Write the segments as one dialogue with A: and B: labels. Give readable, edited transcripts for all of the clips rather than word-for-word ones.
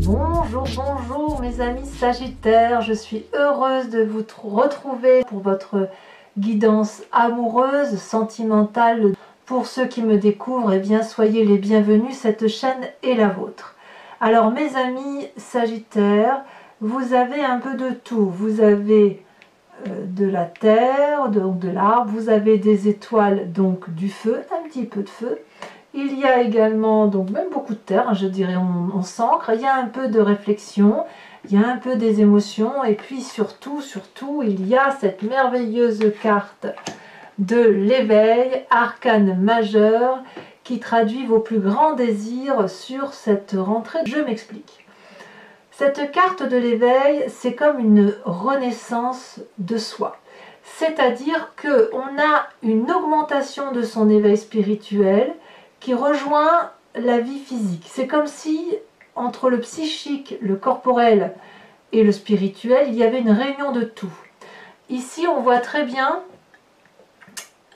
A: Bonjour, bonjour mes amis Sagittaires, je suis heureuse de vous retrouver pour votre guidance amoureuse, sentimentale. Pour ceux qui me découvrent, eh bien soyez les bienvenus, cette chaîne est la vôtre. Alors mes amis Sagittaires, vous avez un peu de tout, vous avez de la terre, donc de l'arbre, vous avez des étoiles, donc du feu, un petit peu de feu. Il y a également, donc même beaucoup de terre, hein, je dirais on s'ancre, il y a un peu de réflexion, il y a un peu des émotions, et puis surtout, il y a cette merveilleuse carte de l'éveil, arcane majeur, qui traduit vos plus grands désirs sur cette rentrée. Je m'explique. Cette carte de l'éveil, c'est comme une renaissance de soi. C'est-à-dire qu'on a une augmentation de son éveil spirituel, qui rejoint la vie physique. C'est comme si, entre le psychique, le corporel et le spirituel, il y avait une réunion de tout. Ici, on voit très bien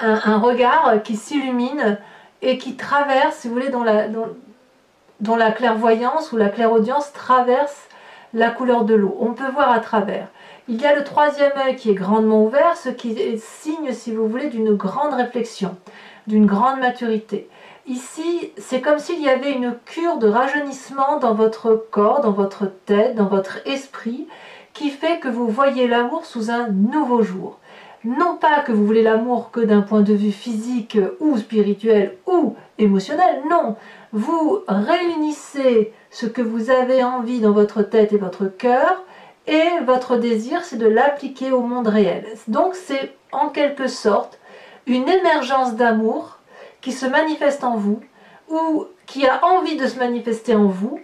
A: un regard qui s'illumine et qui traverse, si vous voulez, dont la clairvoyance ou la clairaudience traverse la couleur de l'eau. On peut voir à travers. Il y a le troisième œil qui est grandement ouvert, ce qui est signe, si vous voulez, d'une grande réflexion, d'une grande maturité. Ici, c'est comme s'il y avait une cure de rajeunissement dans votre corps, dans votre tête, dans votre esprit, qui fait que vous voyez l'amour sous un nouveau jour. Non pas que vous voulez l'amour que d'un point de vue physique ou spirituel ou émotionnel, non. Vous réunissez ce que vous avez envie dans votre tête et votre cœur, et votre désir, c'est de l'appliquer au monde réel. Donc c'est en quelque sorte une émergence d'amour qui se manifeste en vous, ou qui a envie de se manifester en vous,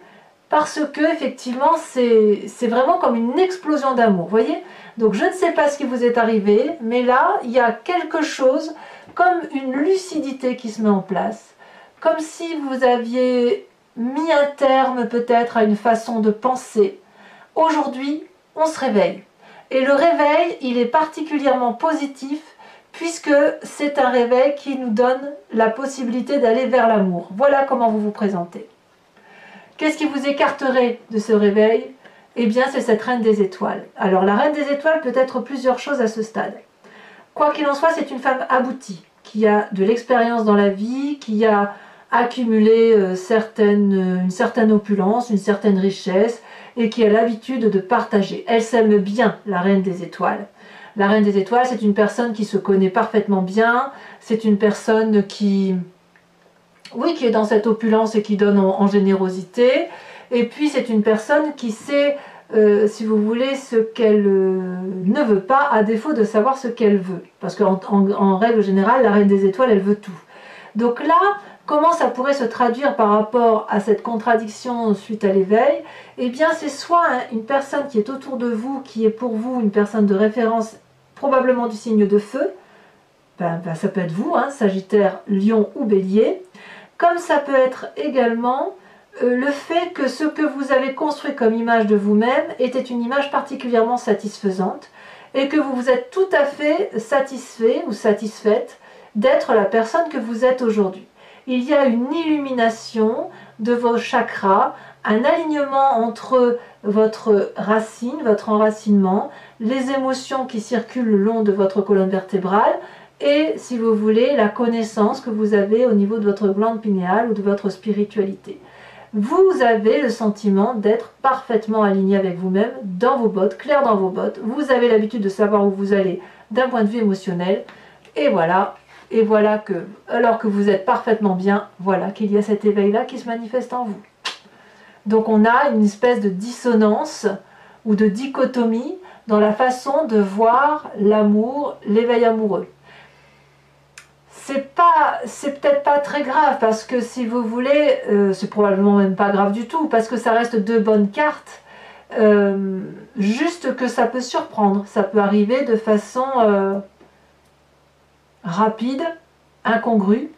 A: parce que effectivement c'est vraiment comme une explosion d'amour, voyez. Donc je ne sais pas ce qui vous est arrivé, mais là il y a quelque chose comme une lucidité qui se met en place, comme si vous aviez mis un terme peut-être à une façon de penser. Aujourd'hui on se réveille, et le réveil il est particulièrement positif, puisque c'est un réveil qui nous donne la possibilité d'aller vers l'amour. Voilà comment vous vous présentez. Qu'est-ce qui vous écarterait de ce réveil? Eh bien, c'est cette reine des étoiles. Alors, la reine des étoiles peut être plusieurs choses à ce stade. Quoi qu'il en soit, c'est une femme aboutie, qui a de l'expérience dans la vie, qui a accumulé une certaine opulence, une certaine richesse, et qui a l'habitude de partager. Elle s'aime bien, la reine des étoiles. La reine des étoiles, c'est une personne qui se connaît parfaitement bien, c'est une personne qui est dans cette opulence et qui donne en générosité, et puis c'est une personne qui sait, si vous voulez, ce qu'elle ne veut pas, à défaut de savoir ce qu'elle veut. Parce qu'en règle générale, la reine des étoiles, elle veut tout. Donc là, comment ça pourrait se traduire par rapport à cette contradiction suite à l'éveil? Eh bien, c'est soit une personne qui est autour de vous, qui est pour vous une personne de référence, probablement du signe de feu, ça peut être vous, hein, Sagittaire, Lion ou Bélier, comme ça peut être également le fait que ce que vous avez construit comme image de vous-même était une image particulièrement satisfaisante, et que vous vous êtes tout à fait satisfait ou satisfaite d'être la personne que vous êtes aujourd'hui. Il y a une illumination de vos chakras, un alignement entre votre racine, votre enracinement, les émotions qui circulent le long de votre colonne vertébrale, et, si vous voulez, la connaissance que vous avez au niveau de votre glande pinéale ou de votre spiritualité. Vous avez le sentiment d'être parfaitement aligné avec vous-même, dans vos bottes, clair dans vos bottes. Vous avez l'habitude de savoir où vous allez d'un point de vue émotionnel, et voilà que, alors que vous êtes parfaitement bien, voilà qu'il y a cet éveil-là qui se manifeste en vous. Donc on a une espèce de dissonance ou de dichotomie dans la façon de voir l'amour, l'éveil amoureux. C'est peut-être pas très grave, parce que si vous voulez, c'est probablement même pas grave du tout, parce que ça reste deux bonnes cartes, juste que ça peut surprendre, ça peut arriver de façon rapide, incongrue,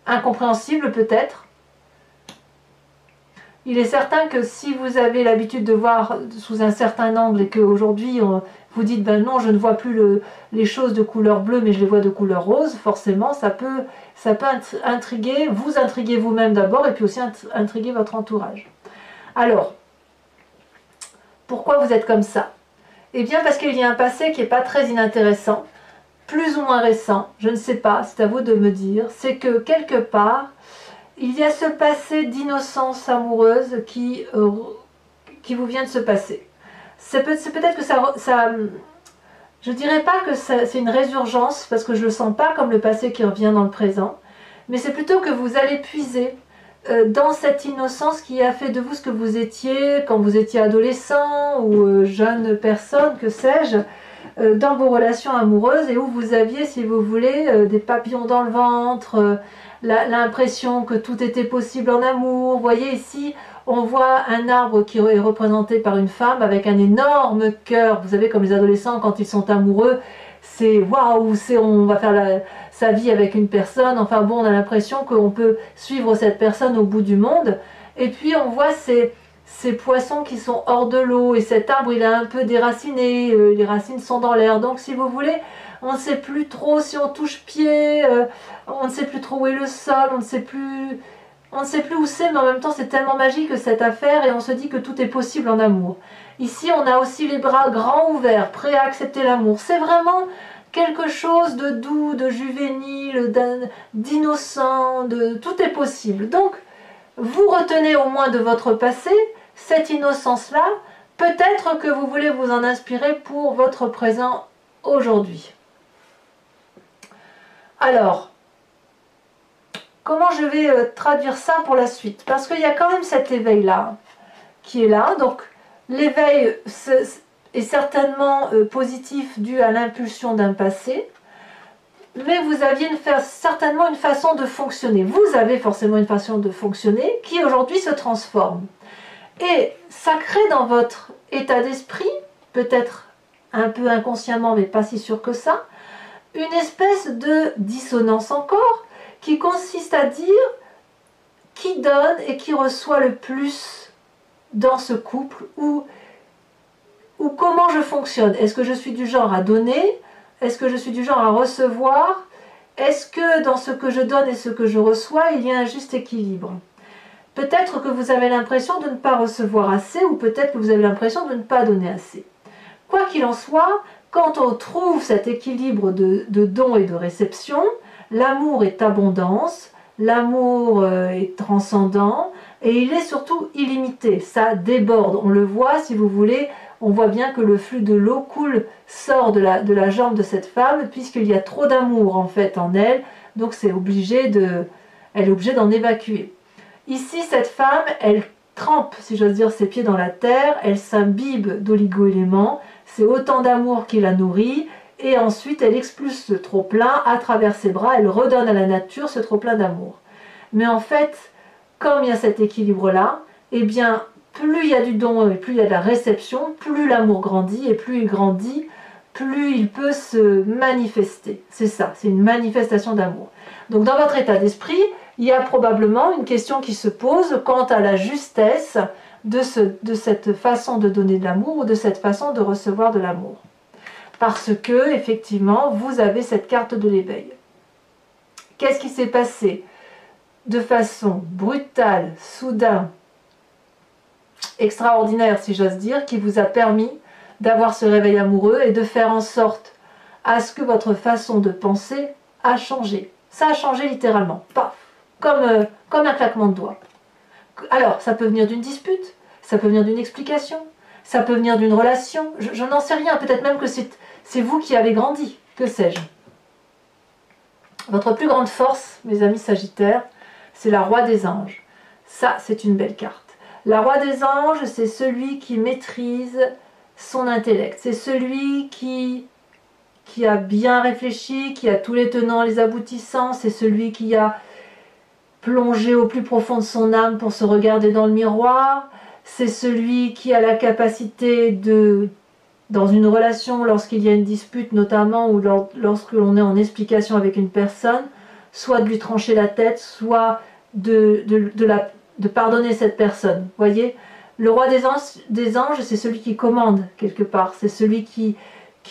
A: incompréhensible peut-être. Il est certain que si vous avez l'habitude de voir sous un certain angle et qu'aujourd'hui vous dites ben non, je ne vois plus les choses de couleur bleue mais je les vois de couleur rose, forcément ça peut intriguer, vous intriguer vous-même d'abord et puis aussi intriguer votre entourage. Alors, pourquoi vous êtes comme ça? Eh bien parce qu'il y a un passé qui n'est pas très inintéressant, plus ou moins récent, je ne sais pas, c'est à vous de me dire, c'est que quelque part, il y a ce passé d'innocence amoureuse qui vous vient de se passer. C'est peut-être que ça je ne dirais pas que c'est une résurgence, parce que je ne le sens pas comme le passé qui revient dans le présent, mais c'est plutôt que vous allez puiser dans cette innocence qui a fait de vous ce que vous étiez quand vous étiez adolescent ou jeune personne, que sais-je, dans vos relations amoureuses et où vous aviez, si vous voulez, des papillons dans le ventre, l'impression que tout était possible en amour. Vous voyez ici, on voit un arbre qui est représenté par une femme avec un énorme cœur. Vous savez, comme les adolescents, quand ils sont amoureux, c'est waouh, on va faire sa vie avec une personne. Enfin bon, on a l'impression qu'on peut suivre cette personne au bout du monde. Et puis on voit ces poissons qui sont hors de l'eau et cet arbre il est un peu déraciné, les racines sont dans l'air. Donc si vous voulez, on ne sait plus trop si on touche pied, on ne sait plus trop où est le sol, on ne sait plus où c'est, mais en même temps c'est tellement magique cette affaire et on se dit que tout est possible en amour. Ici on a aussi les bras grands ouverts, prêts à accepter l'amour. C'est vraiment quelque chose de doux, de juvénile, d'innocent, tout est possible. Donc vous retenez au moins de votre passé cette innocence-là, peut-être que vous voulez vous en inspirer pour votre présent aujourd'hui. Alors, comment je vais traduire ça pour la suite? Parce qu'il y a quand même cet éveil-là qui est là. Donc, l'éveil est certainement positif dû à l'impulsion d'un passé, mais vous aviez certainement une façon de fonctionner. Vous avez forcément une façon de fonctionner qui aujourd'hui se transforme. Et ça crée dans votre état d'esprit, peut-être un peu inconsciemment, mais pas si sûr que ça, une espèce de dissonance encore, qui consiste à dire qui donne et qui reçoit le plus dans ce couple, ou comment je fonctionne. Est-ce que je suis du genre à donner? Est-ce que je suis du genre à recevoir? Est-ce que dans ce que je donne et ce que je reçois, il y a un juste équilibre? Peut-être que vous avez l'impression de ne pas recevoir assez, ou peut-être que vous avez l'impression de ne pas donner assez. Quoi qu'il en soit, quand on trouve cet équilibre de don et de réception, l'amour est abondance, l'amour est transcendant, et il est surtout illimité, ça déborde. On le voit, si vous voulez, on voit bien que le flux de l'eau sort de la jambe de cette femme, puisqu'il y a trop d'amour en fait en elle, donc elle est obligée d'en évacuer. Ici, cette femme, elle trempe, si j'ose dire, ses pieds dans la terre, elle s'imbibe d'oligo-éléments, c'est autant d'amour qui la nourrit, et ensuite elle expulse ce trop-plein à travers ses bras, elle redonne à la nature ce trop-plein d'amour. Mais en fait, comme il y a cet équilibre-là, eh bien, plus il y a du don et plus il y a de la réception, plus l'amour grandit, et plus il grandit, plus il peut se manifester. C'est ça, c'est une manifestation d'amour. Donc dans votre état d'esprit, il y a probablement une question qui se pose quant à la justesse de cette façon de donner de l'amour ou de cette façon de recevoir de l'amour. Parce que, effectivement, vous avez cette carte de l'éveil. Qu'est-ce qui s'est passé de façon brutale, soudain, extraordinaire, si j'ose dire, qui vous a permis d'avoir ce réveil amoureux et de faire en sorte à ce que votre façon de penser a changé. Ça a changé littéralement, paf, comme un claquement de doigts. Alors, ça peut venir d'une dispute, ça peut venir d'une explication, ça peut venir d'une relation, je n'en sais rien, peut-être même que c'est vous qui avez grandi, que sais-je. Votre plus grande force, mes amis Sagittaires, c'est la Roi des Anges. Ça, c'est une belle carte. La Roi des Anges, c'est celui qui maîtrise son intellect, c'est celui qui a bien réfléchi, qui a tous les tenants, les aboutissants, c'est celui qui a plongé au plus profond de son âme pour se regarder dans le miroir, c'est celui qui a la capacité de, dans une relation, lorsqu'il y a une dispute notamment, ou lorsque l'on est en explication avec une personne, soit de lui trancher la tête, soit de de pardonner cette personne. Voyez, le roi des anges, c'est celui qui commande quelque part. C'est celui qui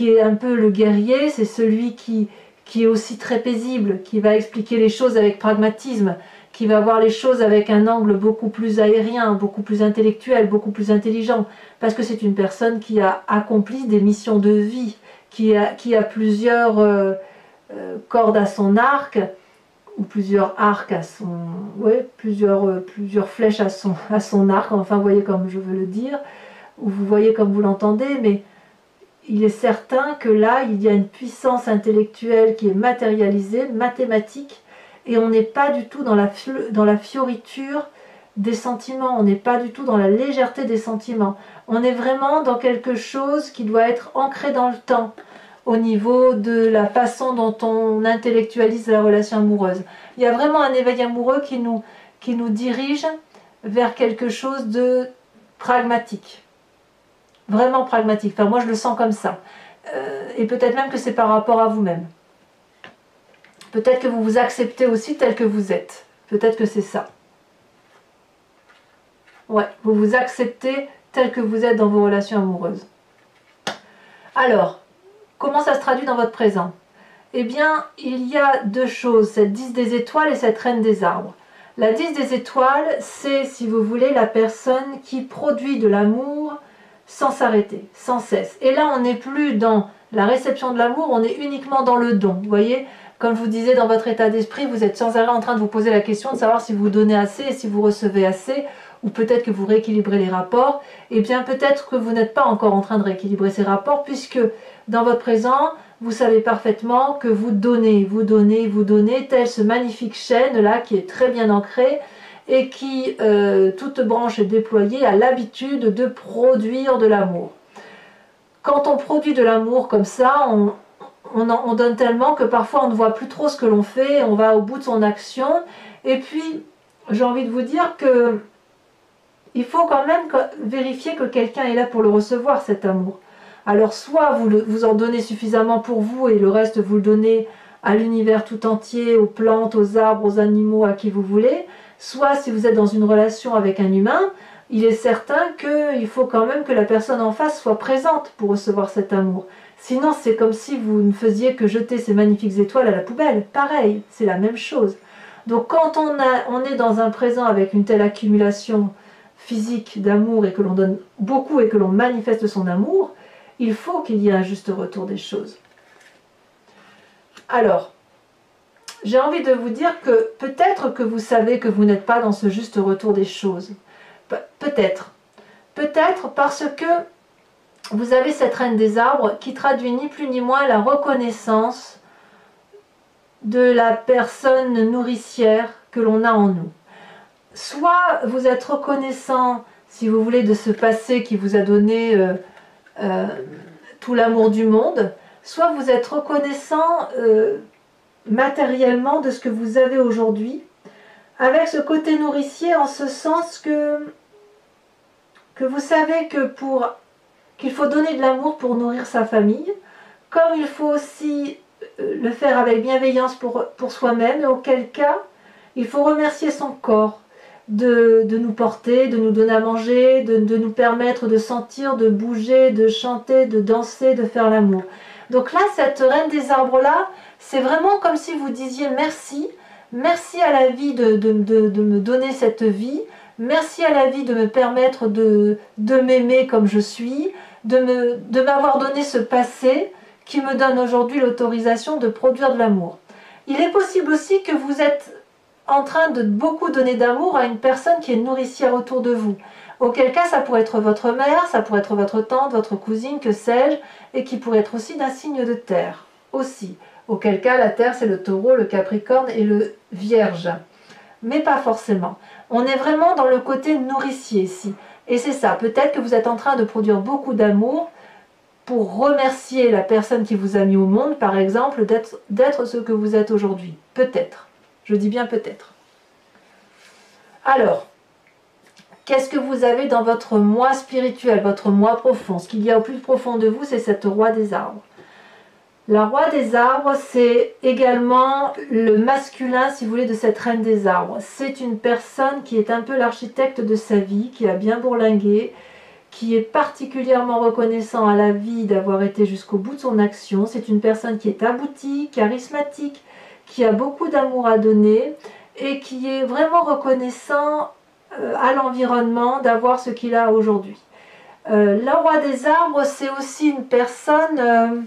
A: est un peu le guerrier, c'est celui qui est aussi très paisible, qui va expliquer les choses avec pragmatisme, qui va voir les choses avec un angle beaucoup plus aérien, beaucoup plus intellectuel, beaucoup plus intelligent, parce que c'est une personne qui a accompli des missions de vie, qui a plusieurs cordes à son arc, ou plusieurs arcs à son... ouais, plusieurs flèches à son arc, enfin vous voyez comme je veux le dire, ou vous voyez comme vous l'entendez, mais il est certain que là, il y a une puissance intellectuelle qui est matérialisée, mathématique, et on n'est pas du tout dans la fioriture des sentiments, on n'est pas du tout dans la légèreté des sentiments. On est vraiment dans quelque chose qui doit être ancré dans le temps, au niveau de la façon dont on intellectualise la relation amoureuse. Il y a vraiment un éveil amoureux qui nous dirige vers quelque chose de pragmatique. Vraiment pragmatique. Enfin, moi, je le sens comme ça. Et peut-être même que c'est par rapport à vous-même. Peut-être que vous vous acceptez aussi tel que vous êtes. Peut-être que c'est ça. Ouais, vous vous acceptez tel que vous êtes dans vos relations amoureuses. Alors, comment ça se traduit dans votre présent? Eh bien, il y a deux choses, cette 10 des étoiles et cette reine des arbres. La 10 des étoiles, c'est, si vous voulez, la personne qui produit de l'amour sans s'arrêter, sans cesse. Et là, on n'est plus dans la réception de l'amour, on est uniquement dans le don. Vous voyez, comme je vous disais, dans votre état d'esprit, vous êtes sans arrêt en train de vous poser la question de savoir si vous donnez assez et si vous recevez assez, ou peut-être que vous rééquilibrez les rapports. Eh bien, peut-être que vous n'êtes pas encore en train de rééquilibrer ces rapports, puisque dans votre présent, vous savez parfaitement que vous donnez, telle ce magnifique chêne-là qui est très bien ancré et qui, toute branche déployée, a l'habitude de produire de l'amour. Quand on produit de l'amour comme ça, on donne tellement que parfois on ne voit plus trop ce que l'on fait, on va au bout de son action. Et puis, j'ai envie de vous dire que il faut quand même vérifier que quelqu'un est là pour le recevoir, cet amour. Alors soit vous en donnez suffisamment pour vous et le reste vous le donnez à l'univers tout entier, aux plantes, aux arbres, aux animaux, à qui vous voulez, soit si vous êtes dans une relation avec un humain, il est certain qu'il faut quand même que la personne en face soit présente pour recevoir cet amour. Sinon c'est comme si vous ne faisiez que jeter ces magnifiques étoiles à la poubelle. Pareil, c'est la même chose. Donc quand on est dans un présent avec une telle accumulation physique d'amour et que l'on donne beaucoup et que l'on manifeste son amour, il faut qu'il y ait un juste retour des choses. Alors, j'ai envie de vous dire que peut-être que vous savez que vous n'êtes pas dans ce juste retour des choses. Peut-être. Peut-être parce que vous avez cette reine des arbres qui traduit ni plus ni moins la reconnaissance de la personne nourricière que l'on a en nous. Soit vous êtes reconnaissant, si vous voulez, de ce passé qui vous a donné tout l'amour du monde, soit vous êtes reconnaissant matériellement de ce que vous avez aujourd'hui, avec ce côté nourricier en ce sens que vous savez que qu'il faut donner de l'amour pour nourrir sa famille, comme il faut aussi le faire avec bienveillance pour soi-même, et auquel cas il faut remercier son corps de nous porter, de nous donner à manger, de nous permettre de sentir, de bouger, de chanter, de danser, de faire l'amour. Donc là, cette reine des arbres-là, c'est vraiment comme si vous disiez merci, merci à la vie de me donner cette vie, merci à la vie de me permettre de m'aimer comme je suis, de m'avoir donné ce passé qui me donne aujourd'hui l'autorisation de produire de l'amour. Il est possible aussi que vous êtes en train de beaucoup donner d'amour à une personne qui est nourricière autour de vous. Auquel cas, ça pourrait être votre mère, ça pourrait être votre tante, votre cousine, que sais-je, et qui pourrait être aussi d'un signe de terre, aussi. Auquel cas, la terre, c'est le taureau, le capricorne et le vierge. Mais pas forcément. On est vraiment dans le côté nourricier ici. Et c'est ça, peut-être que vous êtes en train de produire beaucoup d'amour pour remercier la personne qui vous a mis au monde, par exemple, d'être ce que vous êtes aujourd'hui. Peut-être. Je dis bien peut-être. Alors, qu'est-ce que vous avez dans votre moi spirituel, votre moi profond? Ce qu'il y a au plus profond de vous, c'est cette roi des arbres. La roi des arbres, c'est également le masculin, si vous voulez, de cette reine des arbres. C'est une personne qui est un peu l'architecte de sa vie, qui a bien bourlingué, qui est particulièrement reconnaissant à la vie d'avoir été jusqu'au bout de son action. C'est une personne qui est aboutie, charismatique, qui a beaucoup d'amour à donner et qui est vraiment reconnaissant à l'environnement d'avoir ce qu'il a aujourd'hui. Le roi des arbres, c'est aussi une personne...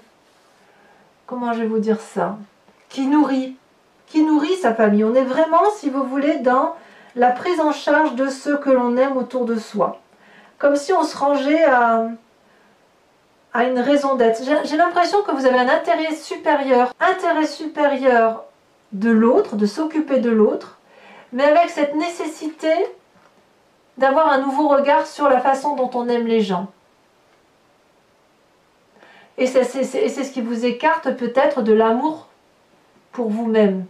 A: comment je vais vous dire ça, qui nourrit sa famille. On est vraiment, si vous voulez, dans la prise en charge de ceux que l'on aime autour de soi. Comme si on se rangeait à une raison d'être. J'ai l'impression que vous avez un intérêt supérieur de l'autre, de s'occuper de l'autre, mais avec cette nécessité d'avoir un nouveau regard sur la façon dont on aime les gens. Et c'est ce qui vous écarte peut-être de l'amour pour vous-même.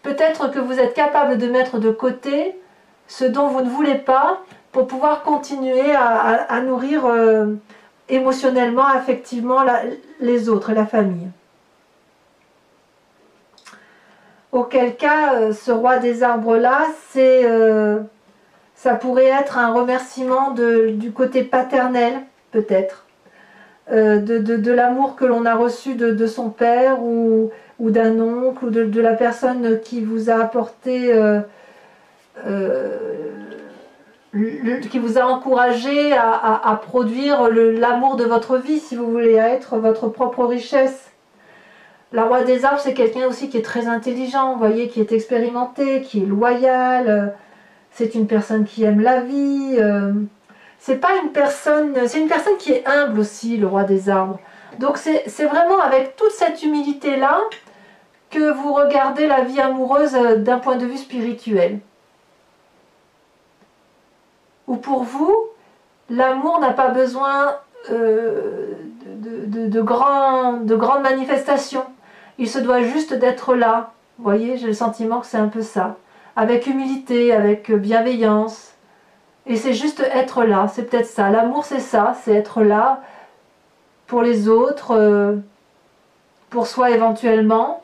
A: Peut-être que vous êtes capable de mettre de côté ce dont vous ne voulez pas pour pouvoir continuer à nourrir émotionnellement, affectivement les autres et la famille. Auquel cas, ce roi des arbres-là, ça pourrait être un remerciement du côté paternel, peut-être. De l'amour que l'on a reçu de son père ou d'un oncle ou de la personne qui vous a apporté, qui vous a encouragé à produire l'amour de votre vie, si vous voulez, à être votre propre richesse. La roi des arbres, c'est quelqu'un aussi qui est très intelligent, vous voyez, qui est expérimenté, qui est loyal, c'est une personne qui aime la vie. C'est une personne qui est humble aussi, le roi des arbres. Donc c'est vraiment avec toute cette humilité-là que vous regardez la vie amoureuse d'un point de vue spirituel. Ou pour vous, l'amour n'a pas besoin de grandes manifestations. Il se doit juste d'être là. Vous voyez, j'ai le sentiment que c'est un peu ça. Avec humilité, avec bienveillance. Et c'est juste être là, c'est peut-être ça. L'amour, c'est ça, c'est être là pour les autres, pour soi éventuellement,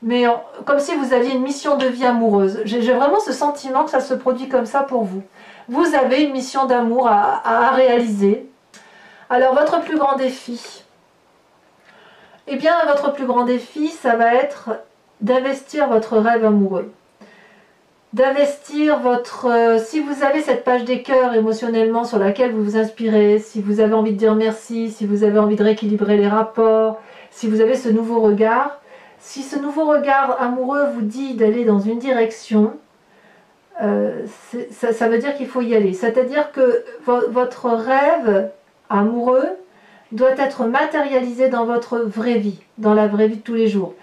A: mais comme si vous aviez une mission de vie amoureuse. J'ai vraiment ce sentiment que ça se produit comme ça pour vous. Vous avez une mission d'amour à réaliser. Alors, votre plus grand défi, eh bien, votre plus grand défi, ça va être d'investir votre rêve amoureux. D'investir si vous avez cette page des cœurs émotionnellement sur laquelle vous vous inspirez, si vous avez envie de dire merci, si vous avez envie de rééquilibrer les rapports, si vous avez ce nouveau regard, si ce nouveau regard amoureux vous dit d'aller dans une direction, ça veut dire qu'il faut y aller. C'est-à-dire que votre rêve amoureux doit être matérialisé dans votre vraie vie, dans la vraie vie de tous les jours.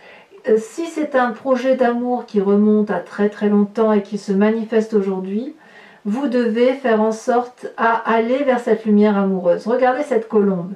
A: Si c'est un projet d'amour qui remonte à très très longtemps et qui se manifeste aujourd'hui, vous devez faire en sorte à aller vers cette lumière amoureuse. Regardez cette colombe.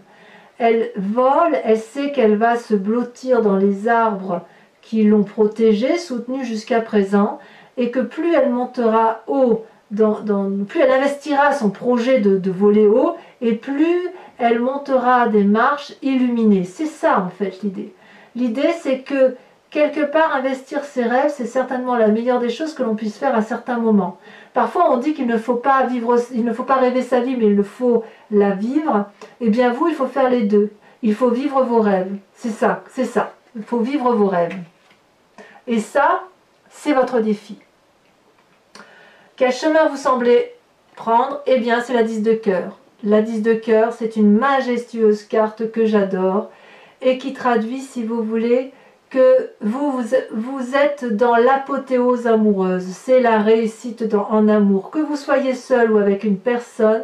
A: Elle vole, elle sait qu'elle va se blottir dans les arbres qui l'ont protégée, soutenue jusqu'à présent, et que plus elle montera haut, plus elle investira son projet de voler haut, et plus elle montera des marches illuminées. C'est ça en fait l'idée. L'idée c'est que quelque part, investir ses rêves, c'est certainement la meilleure des choses que l'on puisse faire à certains moments. Parfois, on dit qu'il ne faut pas rêver sa vie, mais il faut la vivre. Eh bien, vous, il faut faire les deux. Il faut vivre vos rêves. C'est ça. Il faut vivre vos rêves. Et ça, c'est votre défi. Quel chemin vous semblez prendre? Eh bien, c'est la 10 de cœur. La 10 de cœur, c'est une majestueuse carte que j'adore et qui traduit, si vous voulez, que vous êtes dans l'apothéose amoureuse, c'est la réussite en amour. Que vous soyez seul ou avec une personne,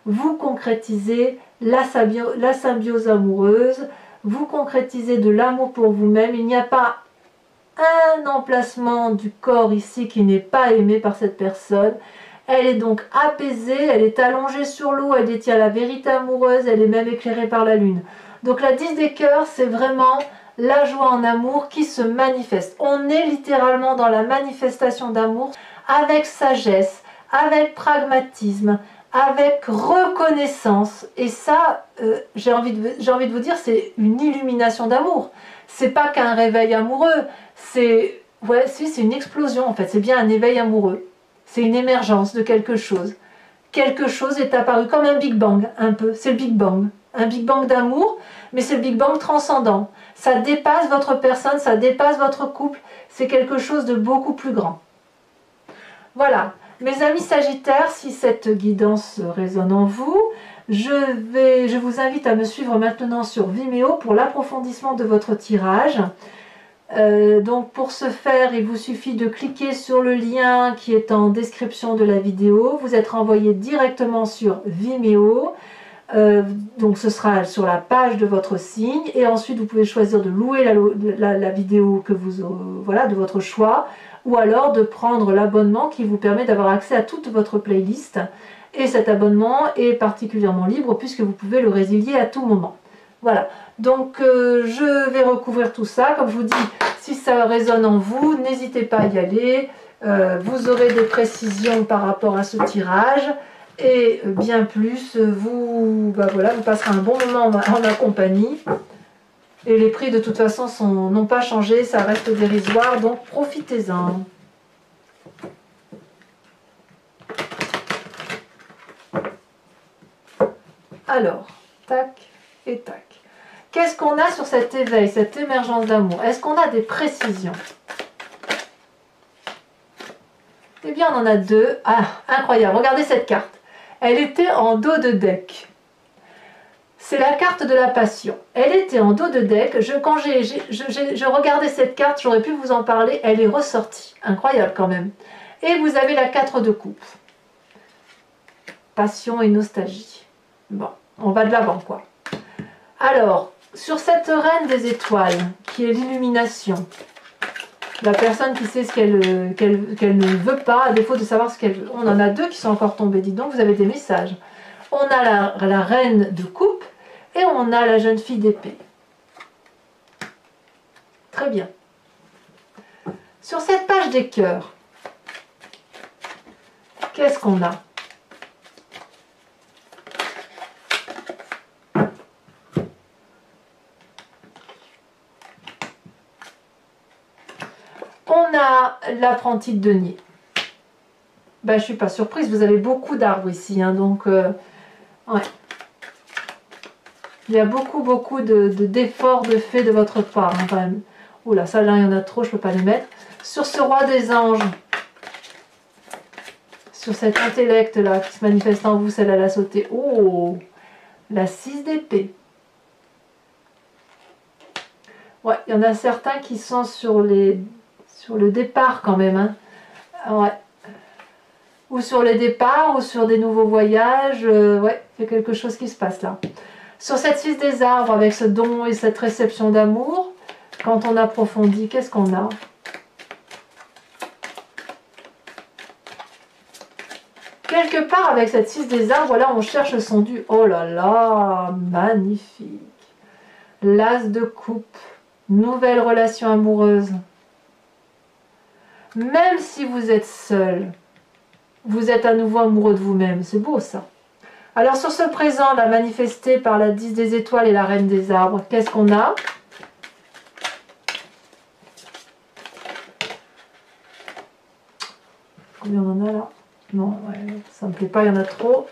A: vous concrétisez la symbiose amoureuse, vous concrétisez de l'amour pour vous-même. Il n'y a pas un emplacement du corps ici qui n'est pas aimé par cette personne. Elle est donc apaisée, elle est allongée sur l'eau, elle détient la vérité amoureuse, elle est même éclairée par la lune. Donc la 10 des cœurs, c'est vraiment la joie en amour qui se manifeste. On est littéralement dans la manifestation d'amour avec sagesse, avec pragmatisme, avec reconnaissance. Et ça, j'ai envie de vous dire, c'est une illumination d'amour. C'est pas qu'un réveil amoureux, c'est ouais, si, c'est une explosion en fait, c'est bien un éveil amoureux. C'est une émergence de quelque chose. Quelque chose est apparu comme un Big Bang, un peu. C'est le Big Bang. Un Big Bang d'amour, mais c'est le Big Bang transcendant. Ça dépasse votre personne, ça dépasse votre couple. C'est quelque chose de beaucoup plus grand. Voilà. Mes amis Sagittaires, si cette guidance résonne en vous, je vous invite à me suivre maintenant sur Vimeo pour l'approfondissement de votre tirage. Donc pour ce faire, il vous suffit de cliquer sur le lien qui est en description de la vidéo. Vous êtes renvoyé directement sur Vimeo. Donc ce sera sur la page de votre signe. Et ensuite, vous pouvez choisir de louer la vidéo que vous, voilà, de votre choix. Ou alors de prendre l'abonnement qui vous permet d'avoir accès à toute votre playlist. Et cet abonnement est particulièrement libre puisque vous pouvez le résilier à tout moment. Voilà, donc je vais recouvrir tout ça. Comme je vous dis, si ça résonne en vous, n'hésitez pas à y aller. Vous aurez des précisions par rapport à ce tirage. Et bien plus, vous passerez un bon moment en ma compagnie. Et les prix de toute façon n'ont pas changé, ça reste dérisoire, donc profitez-en. Alors, tac et tac. Qu'est-ce qu'on a sur cet éveil, cette émergence d'amour? Est-ce qu'on a des précisions? Eh bien, on en a deux. Ah, incroyable, regardez cette carte. Elle était en dos de deck. C'est la carte de la passion. Elle était en dos de deck. Quand je regardais cette carte, j'aurais pu vous en parler. Elle est ressortie. Incroyable quand même. Et vous avez la 4 de coupe. Passion et nostalgie. Bon, on va de l'avant quoi. Alors, sur cette reine des étoiles, qui est l'illumination, la personne qui sait ce qu'elle ne veut pas, à défaut de savoir ce qu'elle veut. On en a deux qui sont encore tombés, dites donc, vous avez des messages. On a la reine de coupe et on a la jeune fille d'épée. Très bien. Sur cette page des cœurs, qu'est-ce qu'on a? On a l'apprenti de denier. Ben, je ne suis pas surprise, vous avez beaucoup d'arbres ici, hein, donc ouais. Il y a beaucoup d'efforts de fait de votre part, hein, quand même. Oula, ça là, il y en a trop, je ne peux pas les mettre. Sur ce roi des anges, sur cet intellect là qui se manifeste en vous, celle-là, elle a sauté. Oh, la 6 d'épée. Ouais, il y en a certains qui sont sur le départ quand même, hein. Ouais. Ou sur les départs, ou sur des nouveaux voyages. Ouais, il y a quelque chose qui se passe là. Sur cette 6 des arbres, avec ce don et cette réception d'amour, quand on approfondit, qu'est-ce qu'on a? Quelque part, avec cette 6 des arbres, là, on cherche son dû. Oh là là, magnifique. L'as de coupe, nouvelle relation amoureuse. Même si vous êtes seul, vous êtes à nouveau amoureux de vous-même. C'est beau ça. Alors sur ce présent, là, manifesté par la 10 des étoiles et la reine des arbres, qu'est-ce qu'on a? Combien on en a là? Non, ouais, ça ne me plaît pas, il y en a trop.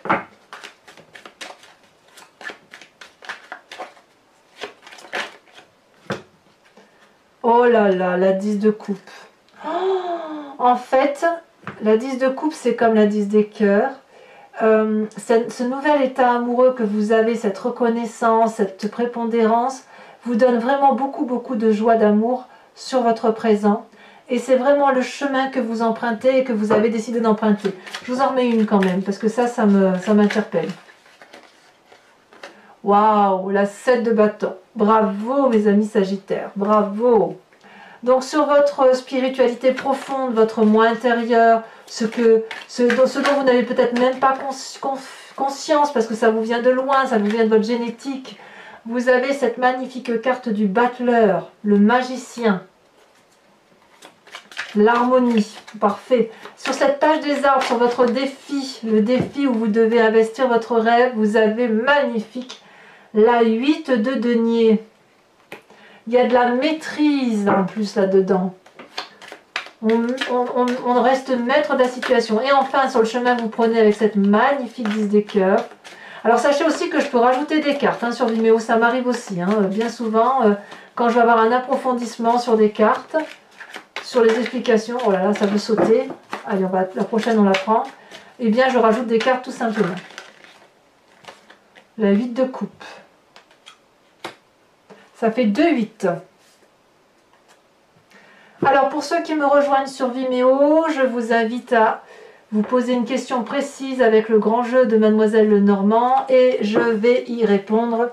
A: Oh là là, la 10 de coupe. Oh, en fait, la 10 de coupe, c'est comme la 10 des cœurs. Ce nouvel état amoureux que vous avez, cette reconnaissance, cette prépondérance, vous donne vraiment beaucoup de joie d'amour sur votre présent. Et c'est vraiment le chemin que vous empruntez et que vous avez décidé d'emprunter. Je vous en remets une quand même, parce que ça m'interpelle. Waouh, la 7 de bâton. Bravo mes amis Sagittaires, bravo. Donc sur votre spiritualité profonde, votre moi intérieur, ce dont vous n'avez peut-être même pas conscience, parce que ça vous vient de loin, ça vous vient de votre génétique, vous avez cette magnifique carte du battleur, le magicien. l'harmonie, parfait. Sur cette page des arbres, sur votre défi, le défi où vous devez investir votre rêve, vous avez magnifique la 8 de denier. Il y a de la maîtrise en plus là-dedans. On reste maître de la situation. Et enfin, sur le chemin que vous prenez avec cette magnifique 10 des cœurs. Alors sachez aussi que je peux rajouter des cartes hein, sur Vimeo, ça m'arrive aussi. Hein, bien souvent, quand je vais avoir un approfondissement sur des cartes, sur les explications, oh là là, ça veut sauter. Allez, la prochaine on la prend. Eh bien, je rajoute des cartes tout simplement. La 8 de coupe. Ça fait 2 8. Alors, pour ceux qui me rejoignent sur Vimeo, je vous invite à vous poser une question précise avec le grand jeu de Mademoiselle Lenormand et je vais y répondre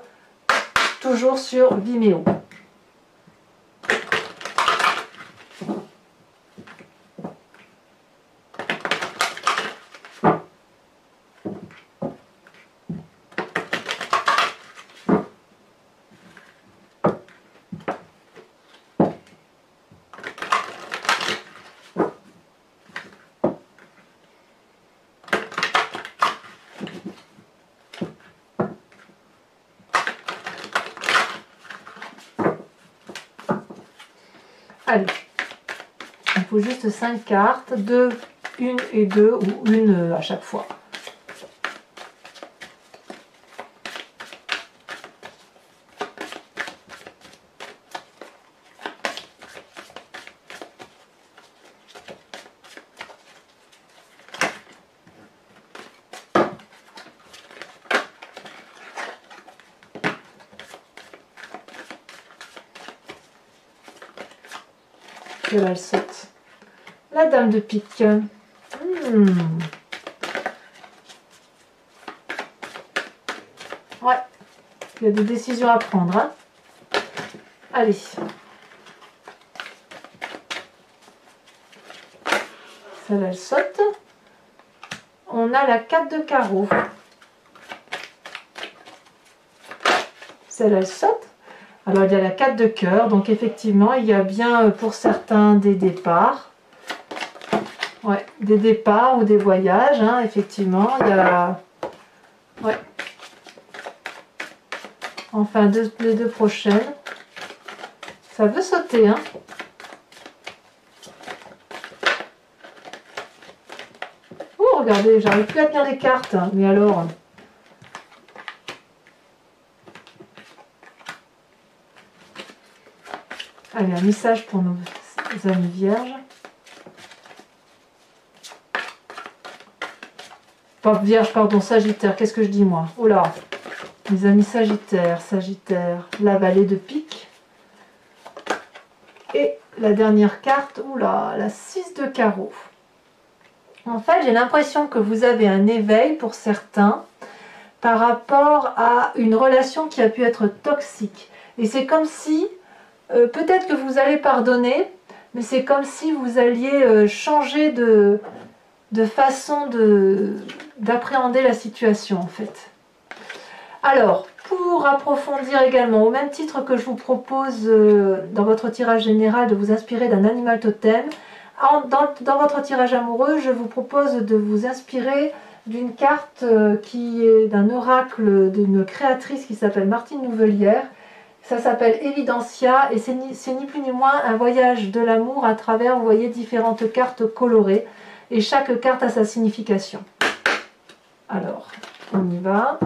A: toujours sur Vimeo. Allez, il faut juste 5 cartes, 2, 1 et 2, ou une à chaque fois. Et là, elle saute. La dame de pique. Ouais, il y a des décisions à prendre. Hein. Allez. Celle-là, elle saute. On a la 4 de carreau. Celle-là, elle saute. Alors, il y a la 4 de cœur. Donc, effectivement, il y a bien pour certains des départs. Ouais, des départs ou des voyages. Hein, effectivement, il y a... Ouais. Enfin, les deux prochaines. Ça veut sauter, hein. Oh, regardez, j'arrive plus à tenir les cartes. Hein, mais alors... Allez, un message pour nos amis vierges. Pas vierge, pardon, sagittaire. Qu'est-ce que je dis moi? Oh là, mes amis sagittaires, la vallée de pique. Et la dernière carte, oula, la 6 de carreau. En fait, j'ai l'impression que vous avez un éveil pour certains par rapport à une relation qui a pu être toxique. Et c'est comme si... peut-être que vous allez pardonner, mais c'est comme si vous alliez changer de façon d'appréhender la situation en fait. Alors, pour approfondir également, au même titre que je vous propose dans votre tirage général de vous inspirer d'un animal totem, dans votre tirage amoureux, je vous propose de vous inspirer d'une carte qui est d'un oracle d'une créatrice qui s'appelle Martine Nouvelière. Ça s'appelle Evidencia et c'est ni plus ni moins un voyage de l'amour à travers, vous voyez, différentes cartes colorées. Et chaque carte a sa signification. Alors, on y va.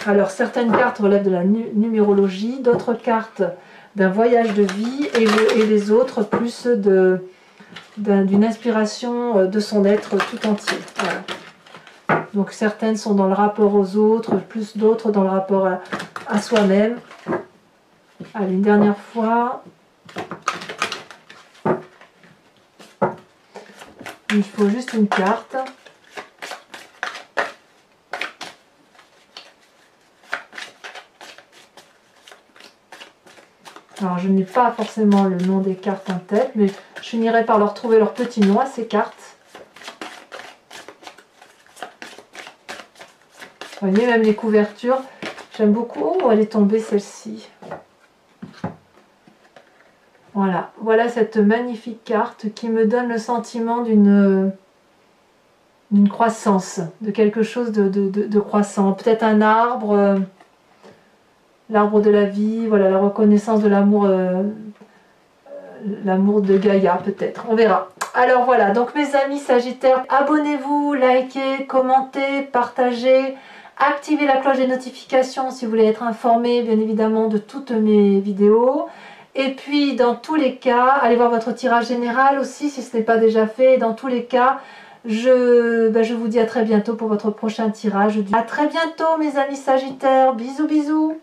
A: Alors, certaines cartes relèvent de la numérologie, d'autres cartes d'un voyage de vie et les autres plus d'une inspiration de son être tout entier. Voilà. Donc, certaines sont dans le rapport aux autres, plus d'autres dans le rapport à soi-même. Allez, une dernière fois. Il faut juste une carte. Alors, je n'ai pas forcément le nom des cartes en tête, mais je finirai par leur trouver leur petit nom à ces cartes. Vous voyez, même les couvertures, j'aime beaucoup. Oh, elle est tombée celle-ci. Voilà. voilà cette magnifique carte qui me donne le sentiment d'une croissance, de quelque chose de croissant. Peut-être un arbre, l'arbre de la vie, voilà, la reconnaissance de l'amour, l'amour de Gaïa peut-être, on verra. Alors voilà, donc mes amis Sagittaires, abonnez-vous, likez, commentez, partagez, activez la cloche des notifications si vous voulez être informé bien évidemment de toutes mes vidéos. Et puis dans tous les cas, allez voir votre tirage général aussi si ce n'est pas déjà fait. Dans tous les cas, je vous dis à très bientôt pour votre prochain tirage. À très bientôt mes amis Sagittaires, bisous bisous.